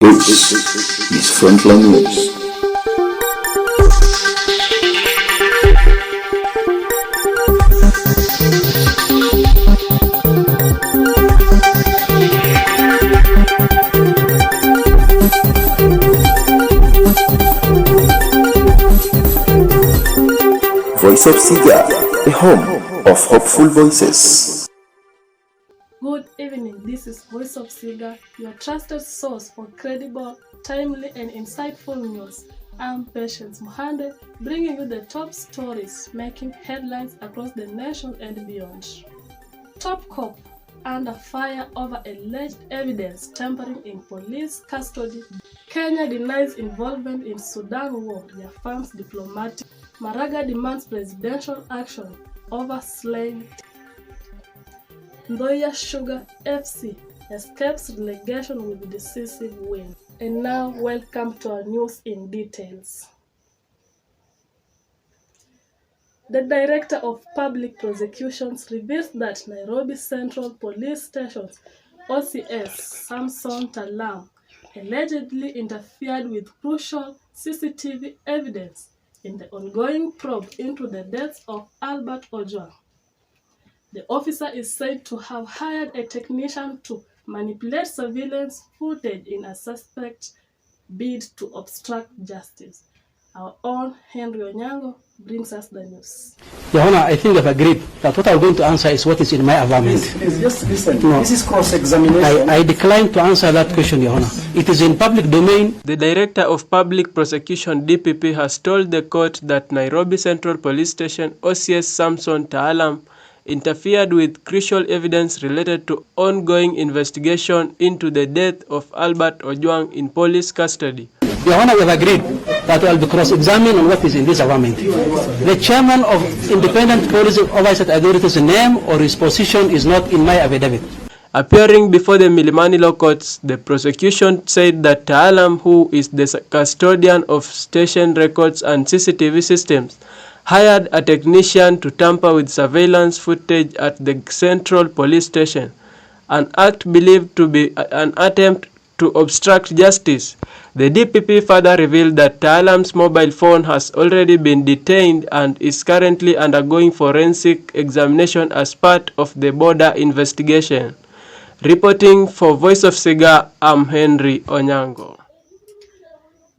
This is Frontline News. Voice of Siga, the home of hopeful voices. Good evening, this is Voice of Siga, your trusted source for credible, timely and insightful news. I'm Patience Muhande, bringing you the top stories making headlines across the nation and beyond. Top cop under fire over alleged evidence tampering in police custody. Kenya denies involvement in Sudan war, reaffirms diplomatic. Maraga demands presidential action over slain. Ndoya Sugar FC escapes relegation with decisive win. And now, welcome to our news in details. The Director of Public Prosecutions reveals that Nairobi Central Police Station's OCS, Samson Talam, allegedly interfered with crucial CCTV evidence in the ongoing probe into the death of Albert Ojwang. The officer is said to have hired a technician to manipulate surveillance footage in a suspect bid to obstruct justice. Our own Henry Onyango brings us the news. Your Honor, I think I've agreed that what I'm going to answer is what is in my arraignment. Please, just listen. No. This is cross-examination. I decline to answer that question, Your Honor. It is in public domain. The Director of Public Prosecution, DPP, has told the court that Nairobi Central Police Station OCS Samson Taalam interfered with crucial evidence related to ongoing investigation into the death of Albert Ojwang in police custody. Your Honor, we have agreed that I will be cross-examined on what is in this arraignment. The chairman of Independent Police Oversight Authority's name or his position is not in my affidavit. Appearing before the Milimani Law Courts, the prosecution said that Taalam, who is the custodian of station records and CCTV systems, hired a technician to tamper with surveillance footage at the Central Police Station, an act believed to be an attempt to obstruct justice. The DPP further revealed that Taalam's mobile phone has already been detained and is currently undergoing forensic examination as part of the border investigation. Reporting for Voice of Siga, I'm Henry Onyango.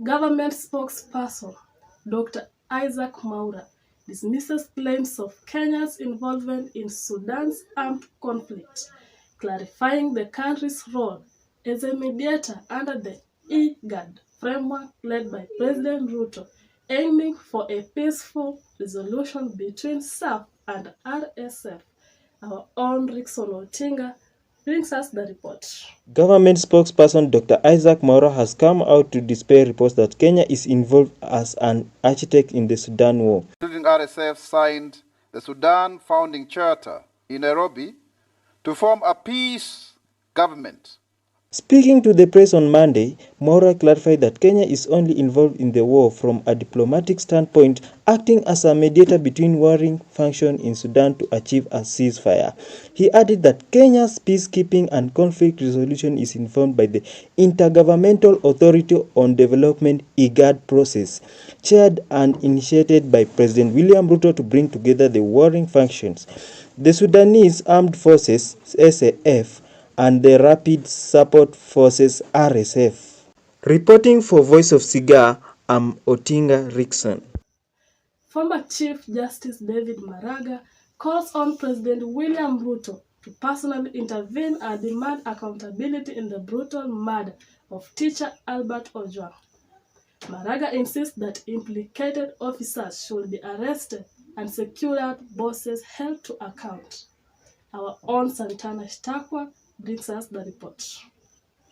Government spokesperson Dr. Isaac Mwaura dismisses claims of Kenya's involvement in Sudan's armed conflict, clarifying the country's role as a mediator under the IGAD framework led by President Ruto, aiming for a peaceful resolution between SAF and RSF. Our own Rickson Otinga brings us the report. Government spokesperson Dr. Isaac Mwaura has come out to dispel reports that Kenya is involved as an architect in the Sudan war. Including RSF signed the Sudan Founding Charter in Nairobi to form a peace government. Speaking to the press on Monday, Mwaura clarified that Kenya is only involved in the war from a diplomatic standpoint, acting as a mediator between warring factions in Sudan to achieve a ceasefire. He added that Kenya's peacekeeping and conflict resolution is informed by the Intergovernmental Authority on Development IGAD process, chaired and initiated by President William Ruto to bring together the warring factions, the Sudanese Armed Forces (SAF), and the Rapid Support Forces RSF. Reporting for Voice of Siga, I'm Otinga Rickson. Former Chief Justice David Maraga calls on President William Ruto to personally intervene and demand accountability in the brutal murder of teacher Albert Ojwang. Maraga insists that implicated officers should be arrested and secured bosses held to account. Our own Santana Shtakwa brings us the report.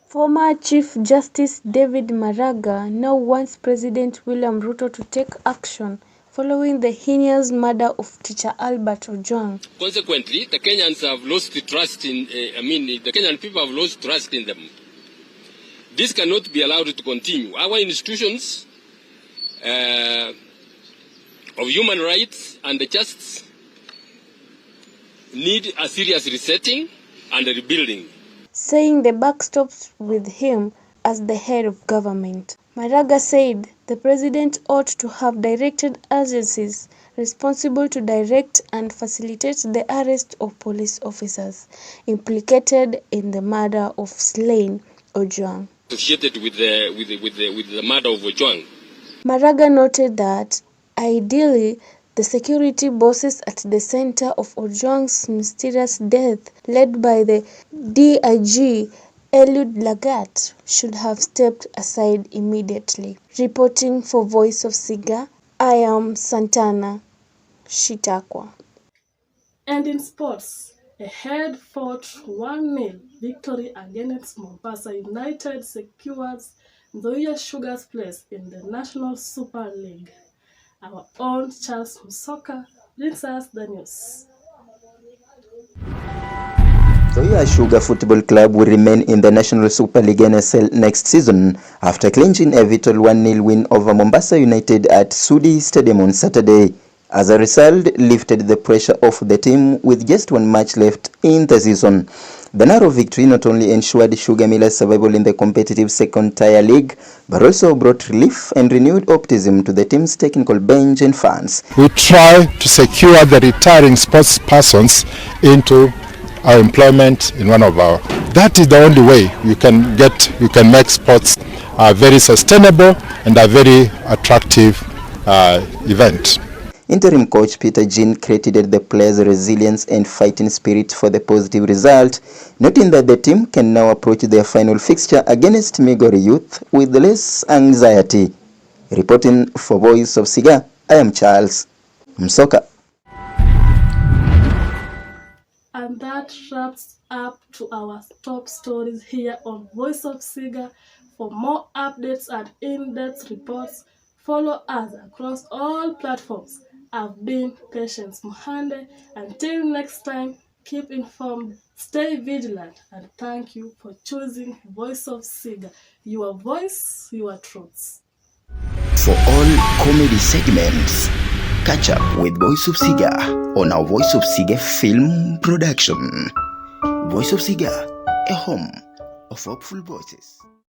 Former Chief Justice David Maraga now wants President William Ruto to take action following the heinous murder of teacher Albert Ojwang. Consequently, the Kenyans have lost trust in, the Kenyan people have lost trust in them. This cannot be allowed to continue. Our institutions of human rights and the justice need a serious resetting and rebuilding. Saying the buck stops with him, as the head of government. Maraga said the president ought to have directed agencies responsible to direct and facilitate the arrest of police officers implicated in the murder of slain Ojwang. Associated with the murder of Ojwang. Maraga noted that ideally the security bosses at the center of Ojwang's mysterious death, led by the DIG Eliud Lagat, should have stepped aside immediately. Reporting for Voice of Siga, I am Santana Shitakwa. And in sports, a head-fought 1-0 victory against Mombasa United secures Nzoia Sugar's place in the National Super League. Our own Charles Musoka brings us the news. Nzoia Sugar Football Club will remain in the National Super League NSL next season after clinching a vital 1-0 win over Mombasa United at Sudi Stadium on Saturday. As a result, lifted the pressure off the team with just one match left in the season. The narrow victory not only ensured Sugar Miller's survival in the competitive second-tier league, but also brought relief and renewed optimism to the team's technical bench and fans. We try to secure the retiring sports persons into our employment in one of our. That is the only way you can make sports a very sustainable and a very attractive event. Interim coach Peter Jean credited the players' resilience and fighting spirit for the positive result, noting that the team can now approach their final fixture against Migori Youth with less anxiety. Reporting for Voice of Siga, I am Charles Msoka. And that wraps up to our top stories here on Voice of Siga. For more updates and in-depth reports, follow us across all platforms. I've been Patience Muhande. Until next time, keep informed, stay vigilant, and thank you for choosing Voice of Siga. Your voice, your truths. For all comedy segments, catch up with Voice of Siga on our Voice of Siga film production. Voice of Siga, a home of hopeful voices.